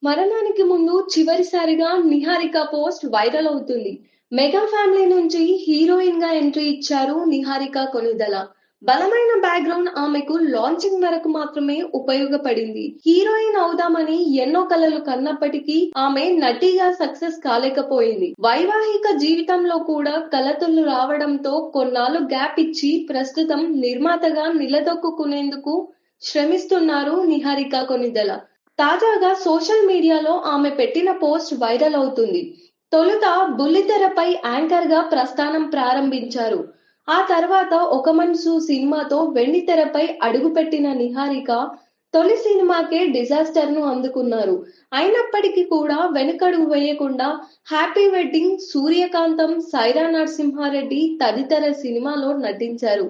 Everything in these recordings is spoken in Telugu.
మరణానికి ముందు చివరిసారిగా 'నిహారిక' పోస్ట్ వైరల్ అవుతుంది. మెగా ఫ్యామిలీ నుంచి హీరోయిన్‌గా ఎంట్రీ ఇచ్చారు నిహారిక కొణిదెల. బలమైన బ్యాక్‌గ్రౌండ్ ఆమెకు లాంచింగ్ వరకు మాత్రమే ఉపయోగపడింది. హీరోయిన్ అవుదామని ఎన్నో కలలు కన్నప్పటికీ ఆమె నటిగా సక్సెస్ కాలేకపోయింది. వైవాహిక జీవితంలో కూడా కలతలు రావడంతో కొన్నాళ్లు గ్యాప్ ఇచ్చి ప్రస్తుతం నిర్మాతగా నిలదొక్కుకునేందుకు శ్రమిస్తున్నారు నిహారిక కొణిదెల. తాజాగా సోషల్ మీడియాలో ఆమె పెట్టిన పోస్ట్ వైరల్ అవుతుంది. తొలుత బుల్లితెరపై యాంకర్‌గా ప్రస్థానం ప్రారంభించారు. ఆ తర్వాత 'ఒక మనసు' సినిమాతో వెండితెరపై అడుగుపెట్టిన నిహారిక తొలి సినిమాకే డిజాస్టర్‌ను అందుకున్నారు. అయినప్పటికీ కూడా వెనకడుగు వేయకుండా 'హ్యాపీ వెడ్డింగ్', 'సూర్యకాంతం', 'సైరా నరసింహారెడ్డి' తదితర సినిమాలో నటించారు.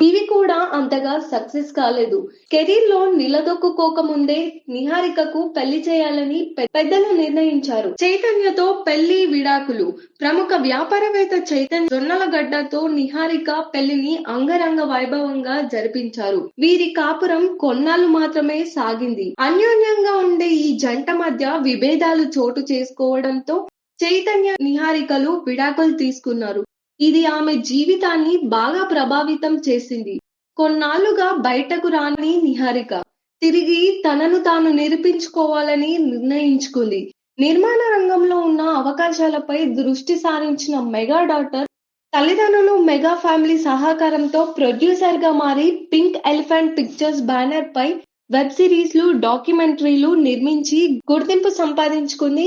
ఇవి కూడా అంతగా సక్సెస్ కాలేదు. కెరీర్‌లో నిలదొక్కుకోకముందే నిహారికకు పెళ్లి చేయాలని పెద్దలు నిర్ణయించారు. చైతన్యతో పెళ్లి విడాకులు. ప్రముఖ వ్యాపారవేత్త చైతన్య జొన్నలగడ్డతో నిహారిక పెళ్లిని అంగరంగ వైభవంగా జరిపించారు. వీరి కాపురం కొన్నాళ్లు మాత్రమే సాగింది. అన్యోన్యంగా ఉండే ఈ జంట మధ్య విభేదాలు చోటు చేసుకోవడంతో చైతన్య, నిహారికలు విడాకులు తీసుకున్నారు. ఇది ఆమె జీవితాన్ని బాగా ప్రభావితం చేసింది. కొన్నాళ్లుగా బయటకు రాని నిహారిక తిరిగి తనను తాను నిరూపించుకోవాలని నిర్ణయించుకుంది. నిర్మాణ రంగంలో ఉన్న అవకాశాలపై దృష్టి సారించిన మెగా డాటర్ తల్లిదండ్రులు మెగా ఫ్యామిలీ సహకారంతో ప్రొడ్యూసర్‌గా మారి పింక్ ఎలిఫెంట్ పిక్చర్స్ బ్యానర్‌పై వెబ్ సిరీస్‌లు, డాక్యుమెంటరీలు నిర్మించి గుర్తింపు సంపాదించుకుంది.